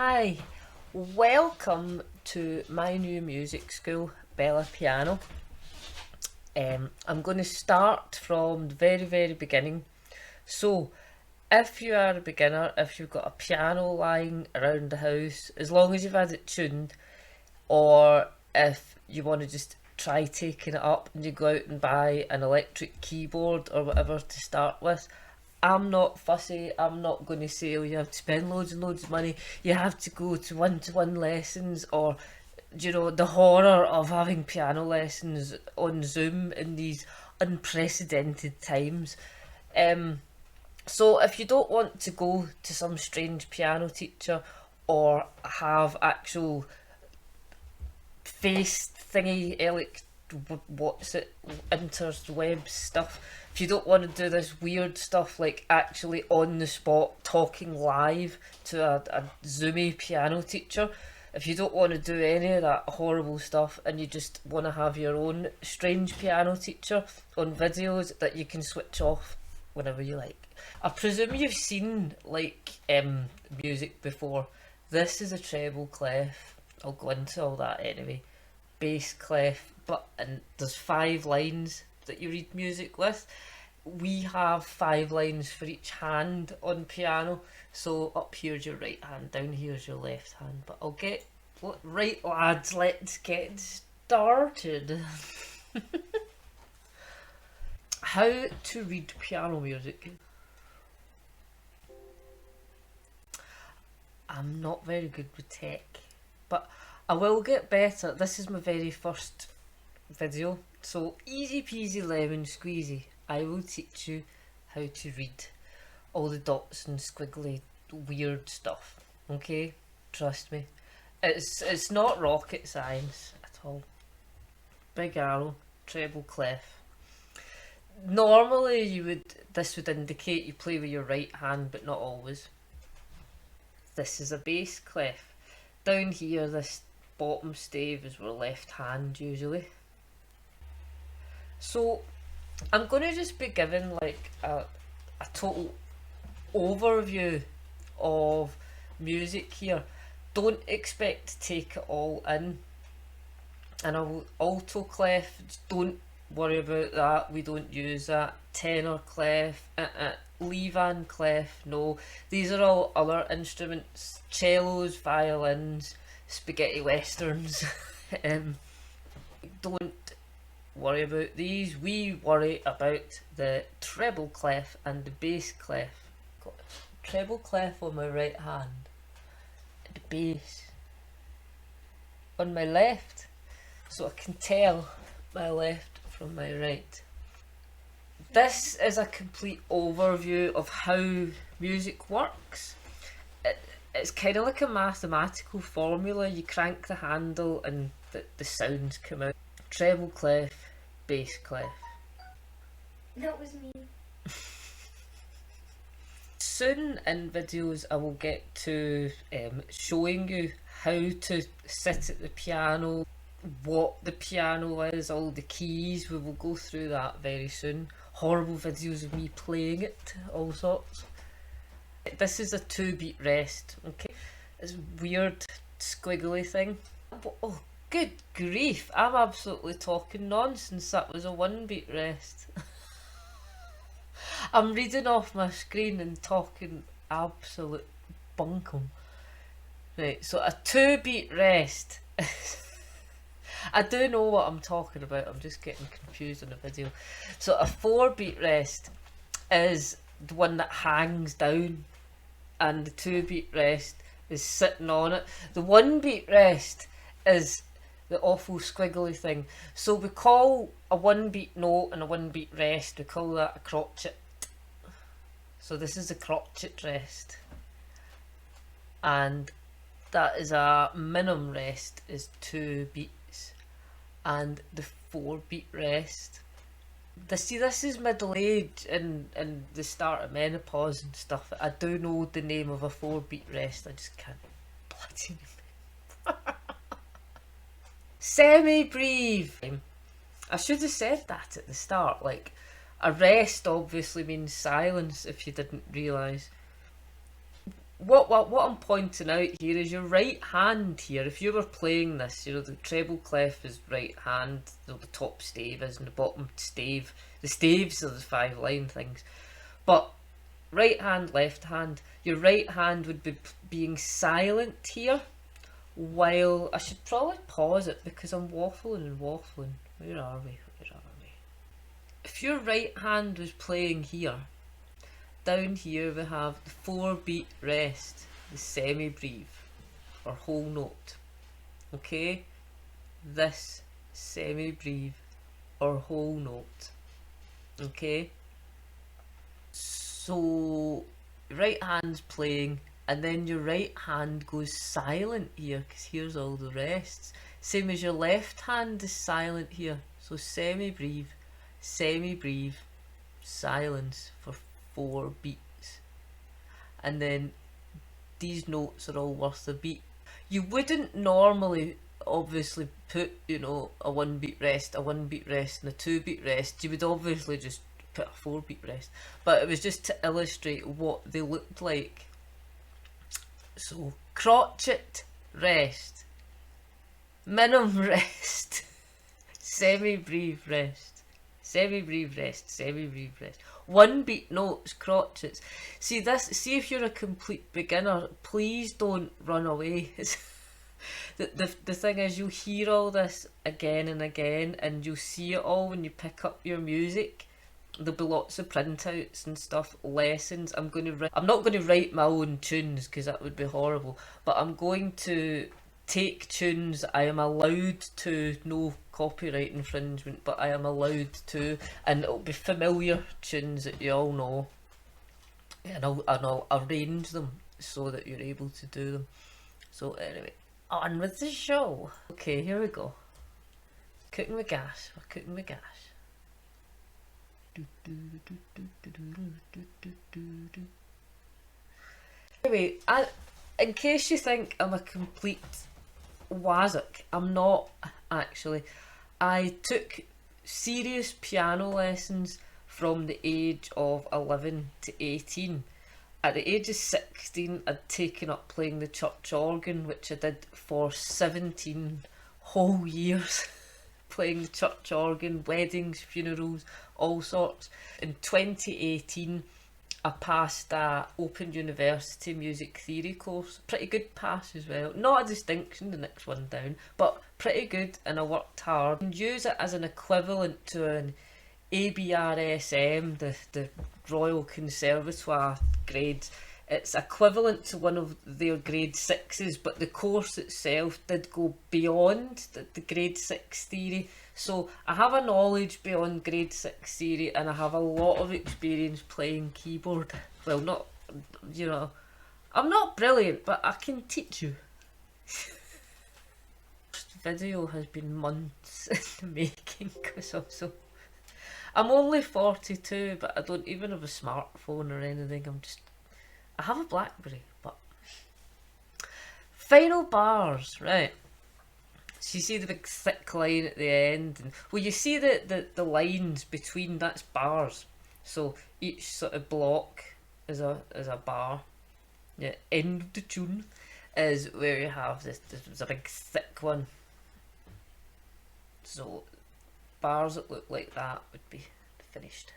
Hi, welcome to my new music school, Bella Piano. I'm going to start from the very beginning. So, if you are a beginner, if you've got a piano lying around the house, as long as you've had it tuned, or if you want to just try taking it up and you go out and buy an electric keyboard or whatever to start with, I'm not fussy. I'm not going to say, oh, you have to spend loads and loads of money. You have to go to one lessons, or the horror of having piano lessons on Zoom in these unprecedented times. Um, so if you don't want to go to some strange piano teacher or have actual face thingy, what's it, interweb stuff. If you don't want to do this weird stuff like actually on the spot talking live to a Zoomy piano teacher, if you don't want to do any of that horrible stuff and you just want to have your own strange piano teacher on videos that you can switch off whenever you like. I presume you've seen music before. This is a treble clef. I'll go into all that anyway. Bass clef, and there's 5 lines that you read music with. We have 5 lines for each hand on piano. So up here's your right hand, down here's your left hand. But right, lads, let's get started. How to read piano music. I'm not very good with tech, but I will get better. This is my very first video, so easy peasy lemon squeezy. I will teach you how to read all the dots and squiggly weird stuff. Okay, trust me. It's not rocket science at all. Big arrow, treble clef. Normally this would indicate you play with your right hand, but not always. This is a bass clef. Down here, this bottom stave is with left hand usually. So I'm going to just be giving like a total overview of music here. Don't expect to take it all in. And alto clef, don't worry about that. We don't use that. Tenor clef, Levan clef, no. These are all other instruments. Cellos, violins, spaghetti westerns. Don't worry about these. We worry about the treble clef and the bass clef. Got treble clef on my right hand, the bass on my left, so I can tell my left from my right. This is a complete overview of how music works. It's kind of like a mathematical formula. You crank the handle and the sounds come out. Treble clef, bass clef. That was me. Soon in videos I will get to showing you how to sit at the piano, what the piano is, all the keys. We will go through that very soon. Horrible videos of me playing it, all sorts. This is a 2-beat rest, okay? It's weird squiggly thing. Oh, good grief, I'm absolutely talking nonsense. That was a 1-beat rest. I'm reading off my screen and talking absolute bunkum. Right, so a 2-beat rest. I do know what I'm talking about, I'm just getting confused in the video. So a 4-beat rest is the one that hangs down, and the 2-beat rest is sitting on it. The 1-beat rest is the awful squiggly thing. So we call a 1-beat note and a 1-beat rest, we call that a crotchet. So this is a crotchet rest, and that is a minimum rest is 2 beats, and the 4-beat rest. This is middle age and the start of menopause and stuff. I do know the name of a 4-beat rest, I just can't bloody remember. Semi-breve. I should have said that at the start. Like, a rest obviously means silence if you didn't realise. what I'm pointing out here is your right hand here. If you were playing this, you know, the treble clef is right hand, you know, the top stave is, and the bottom stave. The staves are the 5-line things. But right hand, left hand, your right hand would be being silent here, while I should probably pause it because I'm waffling and waffling. Where are we? Where are we? If your right hand was playing here, down here we have the 4-beat rest, the semi-breve or whole note. Okay? This semi-breve or whole note. Okay? So right hand's playing, and then your right hand goes silent here because here's all the rests. Same as your left hand is silent here. So semi-breve, semi-breve, silence for 4 beats. And then these notes are all worth a beat. You wouldn't normally obviously put, you know, a 1-beat rest, a 1-beat rest, and a 2-beat rest. You would obviously just put a 4-beat rest. But it was just to illustrate what they looked like. So, crotchet rest, minim rest, semi-breve rest, semi-breve rest, semi-breve rest. 1-beat notes, crotchets. See this, see if you're a complete beginner, please don't run away. The thing is, you'll hear all this again and again, and you'll see it all when you pick up your music. There'll be lots of printouts and stuff, lessons. I'm not going to write my own tunes because that would be horrible, but I'm going to take tunes I am allowed to, no copyright infringement, but I am allowed to, and it'll be familiar tunes that you all know, and I'll arrange them so that you're able to do them. So anyway, on with the show. Okay, here we go. Cooking with gas. We're cooking with gas. Anyway, in case you think I'm a complete wazzock, I'm not actually. I took serious piano lessons from the age of 11 to 18. At the age of 16, I'd taken up playing the church organ, which I did for 17 whole years. Playing the church organ, weddings, funerals, all sorts. In 2018, I passed a Open University music theory course. Pretty good pass as well. Not a distinction, the next one down, but pretty good, and I worked hard. And use it as an equivalent to an ABRSM, the Royal Conservatoire grades. It's equivalent to one of their grade 6s, but the course itself did go beyond the grade 6 theory. So I have a knowledge beyond grade 6 theory, and I have a lot of experience playing keyboard. Well, not, you know, I'm not brilliant, but I can teach you. This video has been months in the making, because I'm only 42, but I don't even have a smartphone or anything. I have a BlackBerry, but final bars, right? So you see the big thick line at the end, and well, you see the lines between, that's bars. So each sort of block is a bar. Yeah, end of the tune is where you have this. There's a big thick one. So bars that look like that would be finished.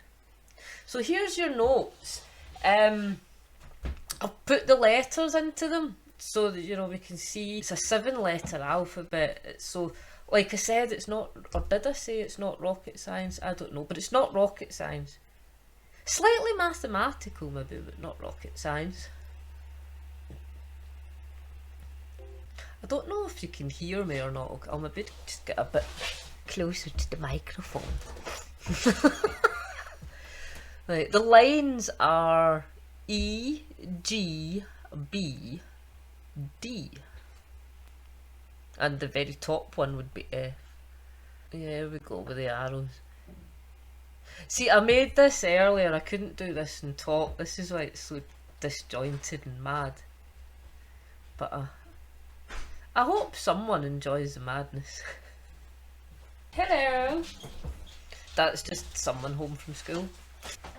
So here's your notes. I've put the letters into them so that, you know, we can see it's a 7-letter alphabet. So like I said, it's not, or did I say it's not rocket science? I don't know, but it's not rocket science. Slightly mathematical maybe, but not rocket science. I don't know if you can hear me or not. I'll maybe just get a bit closer to the microphone. Right, the lines are E, G, B, D. And the very top one would be F. Yeah, here we go with the arrows. See, I made this earlier. I couldn't do this and talk. This is why it's so disjointed and mad. But I hope someone enjoys the madness. Hello! That's just someone home from school.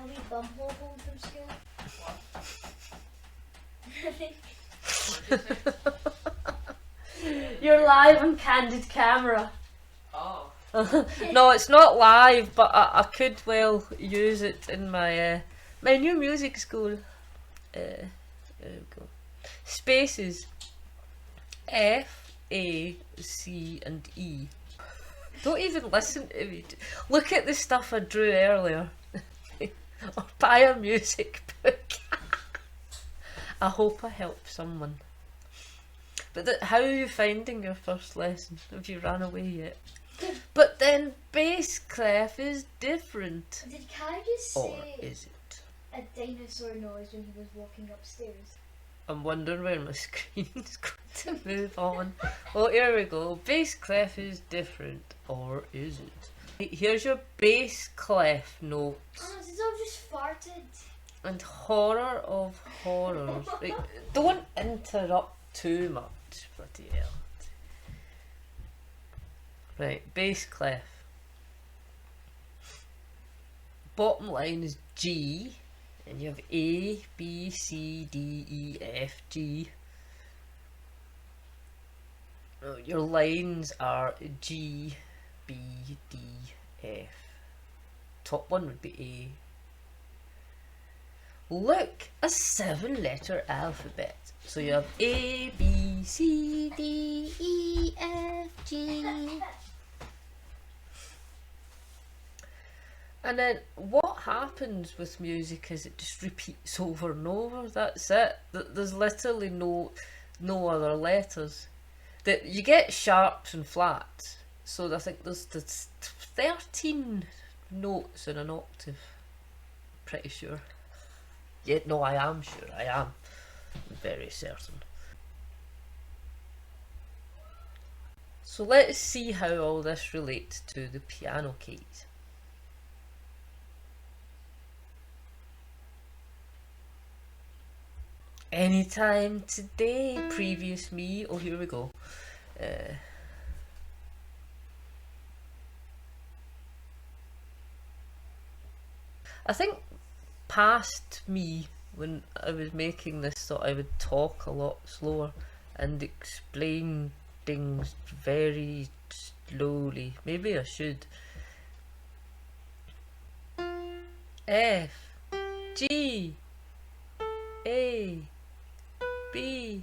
A wee bumhole home from school. You're live on candid camera. Oh. No, it's not live, but I could well use it in my my new music school. There we go. Spaces. F, A, C, and E. Don't even listen to me. Look at the stuff I drew earlier. Or buy a music book. I hope I help someone. But how are you finding your first lesson? Have you ran away yet? But then bass clef is different. Did Kai just Or say is it? a dinosaur noise when he was walking upstairs? I'm wondering where my screen's going to move on. Well, here we go. Bass clef is different, or is it? Here's your bass clef notes. Oh, this all just farted. And horror of horrors. Right, don't interrupt too much, bloody hell. Right, bass clef. Bottom line is G. And you have A, B, C, D, E, F, G. Oh, your lines are G, B, D, F. Top one would be A. Look, a 7-letter alphabet. So you have A, B, C, D, E, F, G. And then what happens with music is it just repeats over and over. That's it. There's literally no other letters. That you get sharps and flats. So I think there's 13 notes in an octave. Pretty sure. Yeah, no, I am sure. I am very certain. So let's see how all this relates to the piano keys. Anytime today, previous me. Oh, here we go. I think past me, when I was making this, thought I would talk a lot slower and explain things very slowly. Maybe I should. F, G, A, B,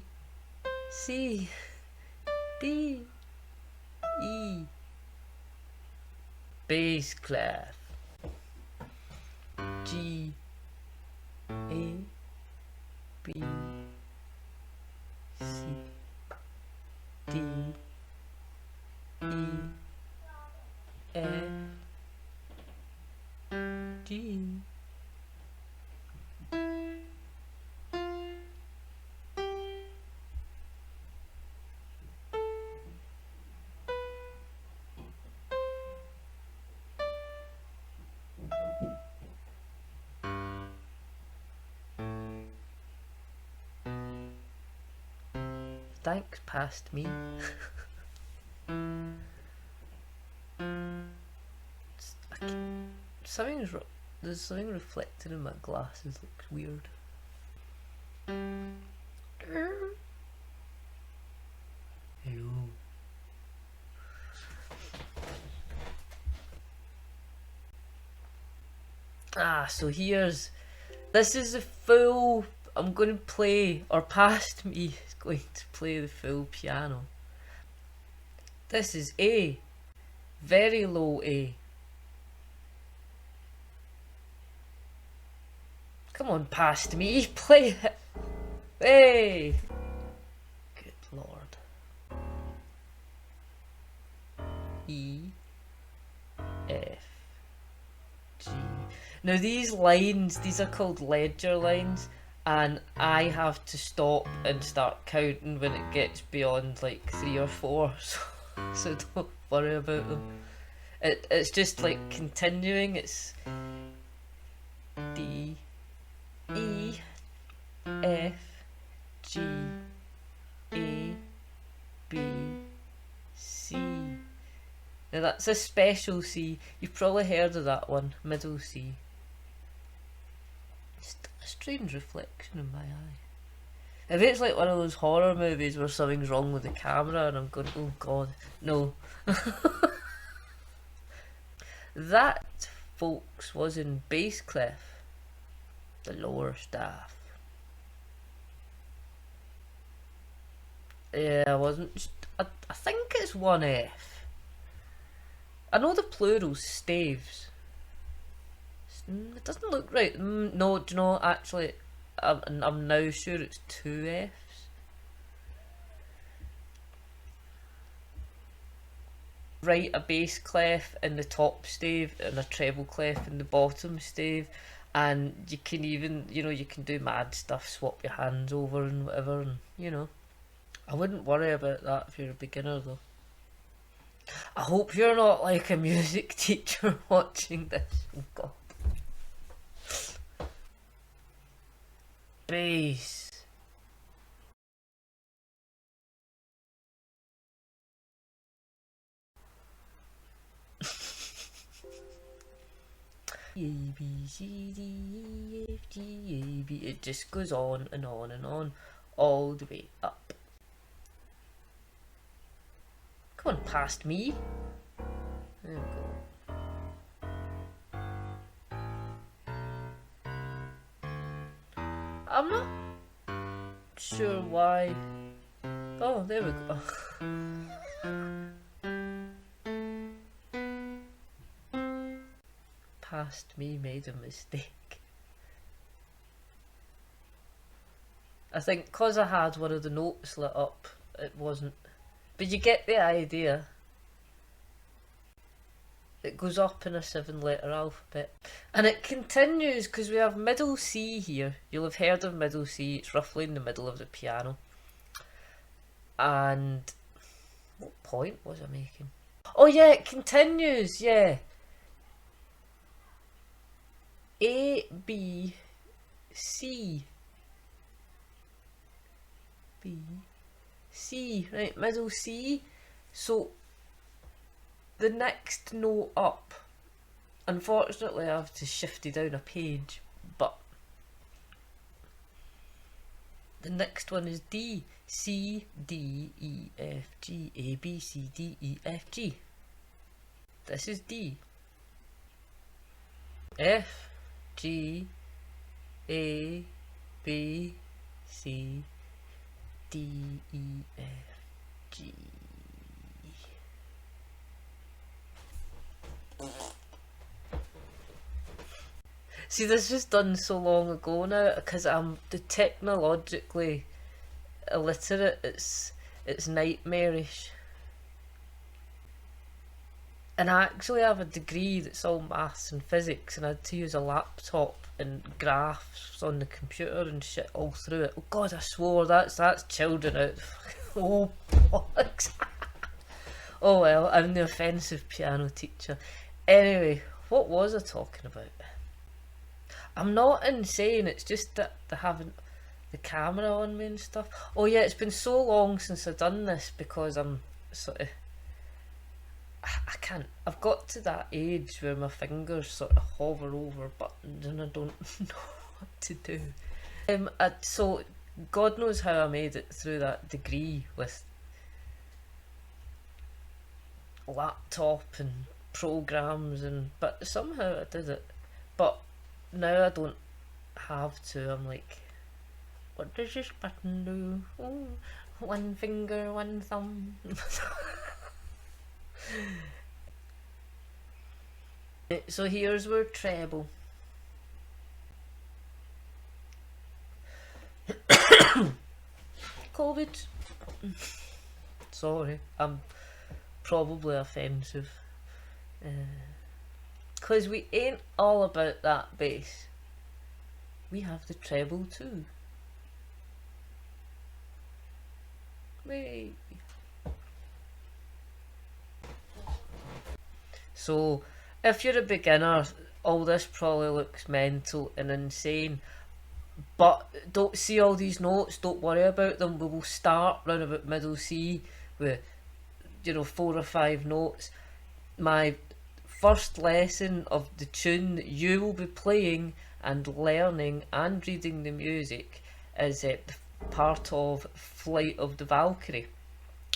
C, D, E. Bass clef. G, A, B, C, D, E, F, G. Thanks, past me. There's something reflected in my glasses. Looks weird. Hello. So this is the full. I'm going to play, or past me is going to play the full piano. This is A, very low A. Come on, past me, play it. Hey! Good lord. E, F, G. Now these lines, these are called ledger lines. And I have to stop and start counting when it gets beyond like 3 or 4, so don't worry about them. It's just like continuing. It's D, E, F, G, A, B, C. Now that's a special C. You've probably heard of that one, middle C. Just a strange reflection in my eye. If it's like one of those horror movies where something's wrong with the camera and I'm going, oh god, no. That, folks, was in Basscliff, the lower staff. Yeah, I wasn't. I think it's 1F. I know the plural's staves. It doesn't look right. No, do you know, actually, I'm now sure it's 2Fs. Write a bass clef in the top stave and a treble clef in the bottom stave, and you can even, you can do mad stuff, swap your hands over and whatever, and I wouldn't worry about that if you're a beginner though. I hope you're not like a music teacher watching this. Oh god. Bass. A, B, C, D, E, F, G, A, B. It just goes on and on and on, all the way up. Come on, past me. There we go. I'm not sure why. Oh, there we go. Past me made a mistake. I think because I had one of the notes lit up, it wasn't. But you get the idea. It goes up in a 7-letter alphabet. And it continues because we have middle C here. You'll have heard of middle C, it's roughly in the middle of the piano. And what point was I making? Oh yeah, it continues, yeah. A, B, C. B, C, right, middle C. So the next note up, unfortunately I have to shift it down a page, but the next one is D. C, D, E, F, G, A, B, C, D, E, F, G. This is D. F, G, A, B, C, D, E, F, G. See, this was done so long ago now because I'm technologically illiterate. It's nightmarish. And I actually have a degree that's all maths and physics, and I had to use a laptop and graphs on the computer and shit all through it. Oh god, I swore, that's children out. Oh bollocks. Oh well, I'm the offensive piano teacher. Anyway, what was I talking about? I'm not insane, it's just that they haven't the camera on me and stuff. Oh yeah, it's been so long since I've done this because I'm sort of I can't. I've got to that age where my fingers sort of hover over buttons and I don't know what to do. So God knows how I made it through that degree with laptop and programs but somehow I did it. But now I don't have to. I'm like, what does this button do? Oh, one finger, one thumb. So here's where treble. COVID. Sorry, I'm probably offensive. Because we ain't all about that bass. We have the treble too. Wait. So, if you're a beginner, all this probably looks mental and insane. But don't see all these notes, don't worry about them. We will start round about middle C with, 4 or 5 notes. My first lesson of the tune that you will be playing and learning and reading the music is part of Flight of the Valkyrie.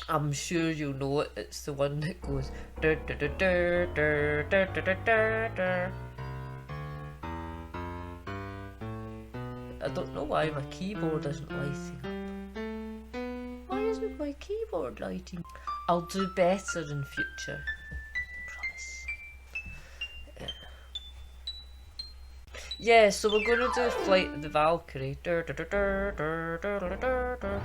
I'm sure you'll know it. It's the one that goes dur, dur, dur, dur, dur, dur, dur, dur, dur. I don't know why my keyboard isn't lighting up. Why isn't my keyboard lighting? I'll do better in future. Promise. Yeah, so we're going to do Flight of the Valkyrie. Dur, dur, dur, dur, dur, dur, dur, dur, dur.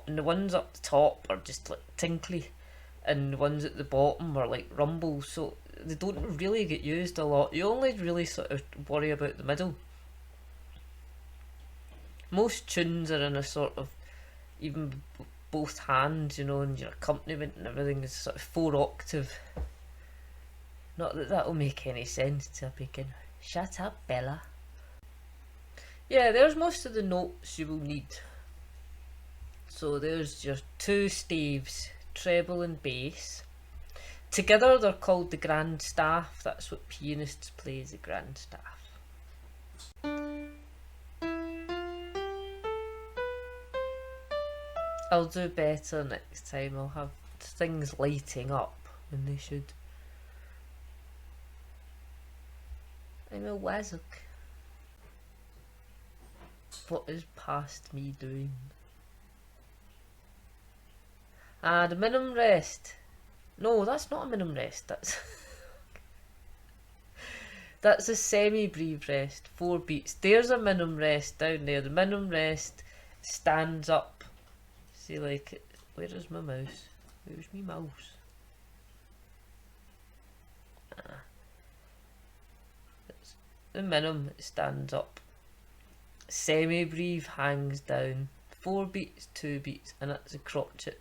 And the ones up the top are just like tinkly, and the ones at the bottom are like rumbles, so they don't really get used a lot. You only really sort of worry about the middle. Most tunes are in a sort of, even both hands, you know, and your accompaniment and everything is sort of 4-octave. Not that that'll make any sense to a beginner. Shut up, Bella. Yeah, there's most of the notes you will need. So there's your 2 staves, treble and bass. Together they're called the grand staff. That's what pianists play, as the grand staff. I'll do better next time. I'll have things lighting up when they should. I'm a wazzock. What is past me doing? Ah, the minimum rest. No, that's not a minimum rest. That's a semi-brief rest. 4 beats. There's a minimum rest down there. The minimum rest stands up. See, like, where is my mouse? Where's my mouse? The minimum stands up. Semi-brief hangs down. 4 beats, 2 beats, and that's a crotchet.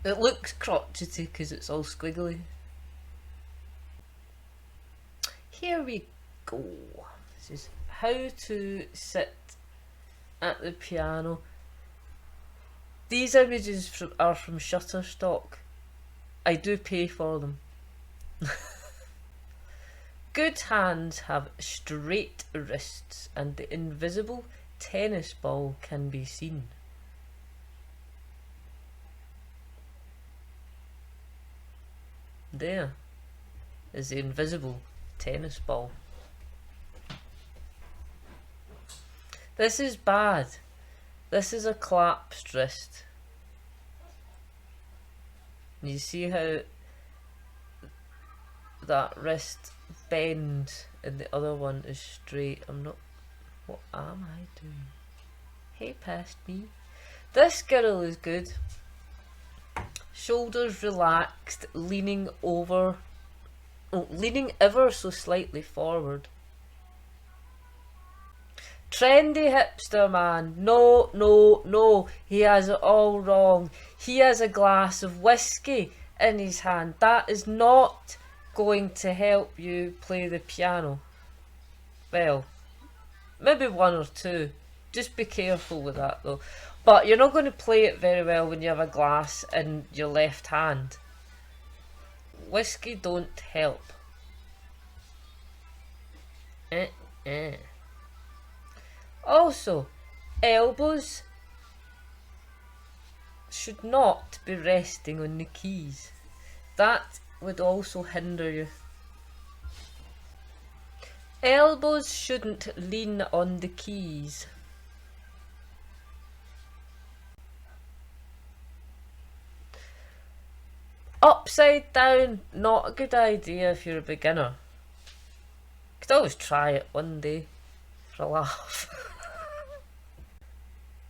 It looks crotchety because it's all squiggly. Here we go. This is how to sit at the piano. These images are from Shutterstock. I do pay for them. Good hands have straight wrists and the invisible tennis ball can be seen. There is the invisible tennis ball. This is bad. This is a collapsed wrist. You see how that wrist bends and the other one is straight. What am I doing? Hey, past me. This girl is good. Shoulders relaxed, leaning ever so slightly forward. Trendy hipster man. No, no, no. He has it all wrong. He has a glass of whiskey in his hand. That is not going to help you play the piano. Well, maybe 1 or 2. Just be careful with that though. But you're not going to play it very well when you have a glass in your left hand. Whiskey don't help. Also, elbows should not be resting on the keys. That would also hinder you. Elbows shouldn't lean on the keys. Upside down, not a good idea if you're a beginner. Could always try it one day for a laugh.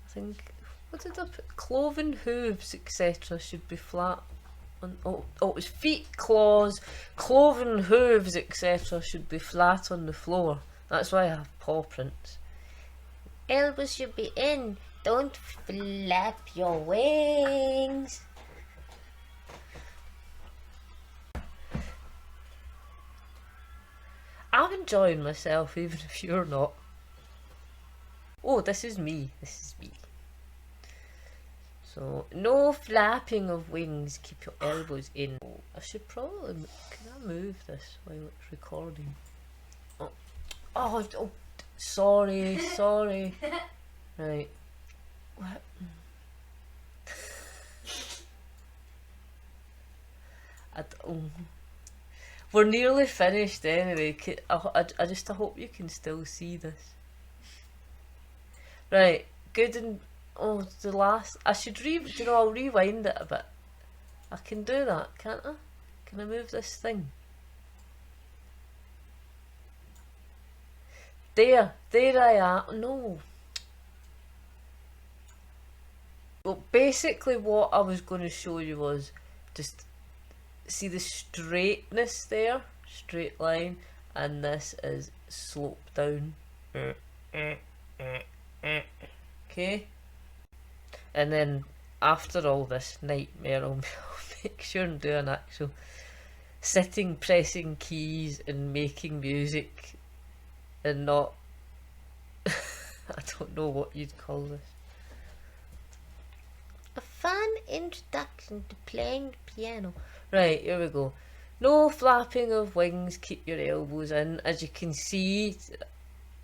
I think, what did I put? Cloven hooves, etc. should be flat. Oh, it was feet, claws, cloven hooves, etc. should be flat on the floor. That's why I have paw prints. Elbows should be in. Don't flap your wings. I'm enjoying myself even if you're not. Oh, this is me. This is me. So, no flapping of wings. Keep your elbows in. I should probably. Can I move this while it's recording? Oh, sorry, sorry. Right. What? We're nearly finished anyway. I just hope you can still see this. Right, good and the last. I should I'll rewind it a bit. I can do that, can't I? Can I move this thing? There I am. No. Well, basically, what I was going to show you was just see the straightness there, straight line, and this is slope down. Okay, and then after all this nightmare, I'll make sure and do an actual sitting, pressing keys and making music, and not I don't know what you'd call this. A fun introduction to playing the piano. Right, here we go. No flapping of wings, keep your elbows in. As you can see,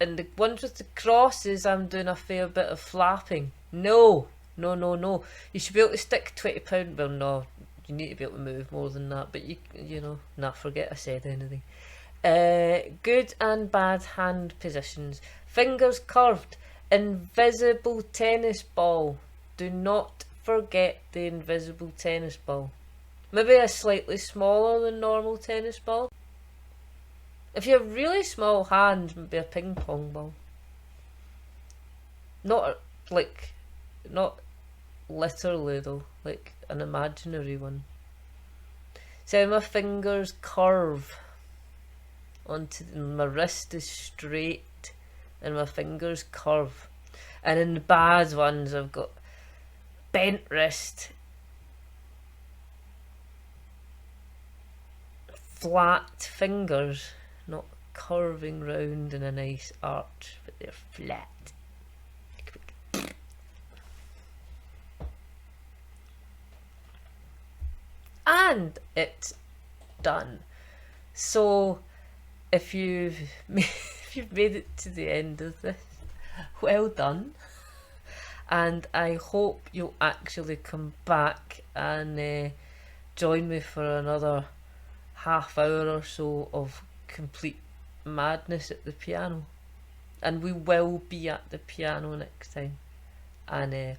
and the ones with the crosses, I'm doing a fair bit of flapping. No. You should be able to stick £20. Well, no, you need to be able to move more than that. But forget I said anything. Good and bad hand positions. Fingers curved. Invisible tennis ball. Do not forget the invisible tennis ball. Maybe a slightly smaller than normal tennis ball. If you have really small hands, maybe a ping pong ball. Not literally though, like an imaginary one. So my fingers curve my wrist is straight and my fingers curve. And in the bad ones I've got bent wrist, flat fingers, not curving round in a nice arch, but they're flat. And it's done. So if you've made it to the end of this, well done. And I hope you'll actually come back and join me for another half hour or so of complete madness at the piano. And we will be at the piano next time. And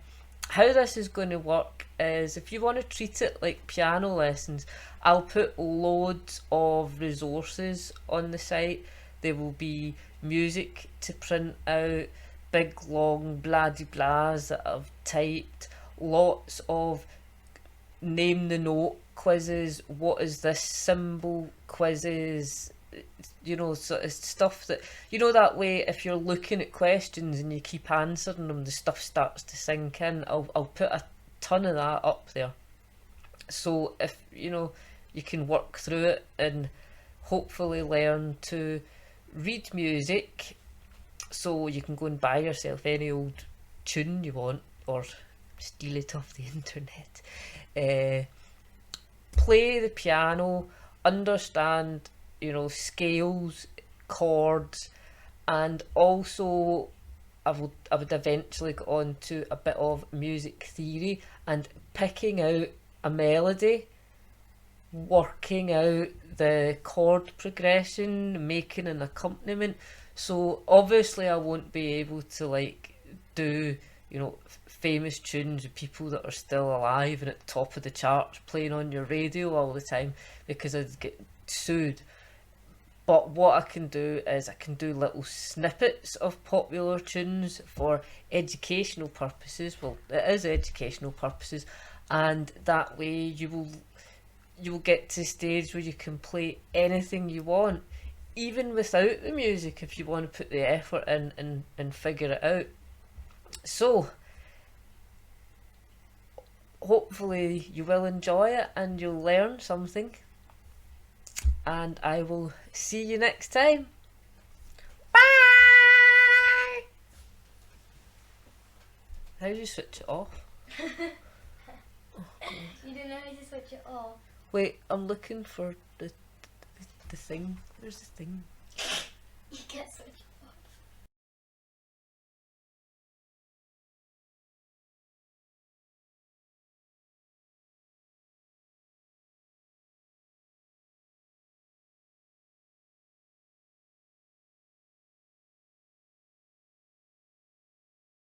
how this is going to work is, if you want to treat it like piano lessons, I'll put loads of resources on the site. There will be music to print out, big long blah-de-blahs that I've typed, lots of name the note quizzes, what is this symbol quizzes, sort of stuff that, that way if you're looking at questions and you keep answering them, the stuff starts to sink in. I'll put a ton of that up there. So if, you can work through it and hopefully learn to read music, so you can go and buy yourself any old tune you want or steal it off the internet. Play the piano, understand, scales, chords, and also I would eventually get on to a bit of music theory and picking out a melody, working out the chord progression, making an accompaniment. So obviously I won't be able to do famous tunes with people that are still alive and at the top of the charts playing on your radio all the time, because I'd get sued. But what I can do is I can do little snippets of popular tunes for educational purposes. Well, it is educational purposes, and that way you will get to a stage where you can play anything you want, even without the music, if you want to put the effort in and figure it out. So hopefully you will enjoy it and you'll learn something, and I will see you next time. Bye! How do you switch it off? You don't know how to switch it off. Wait, I'm looking for the thing. Where's the thing?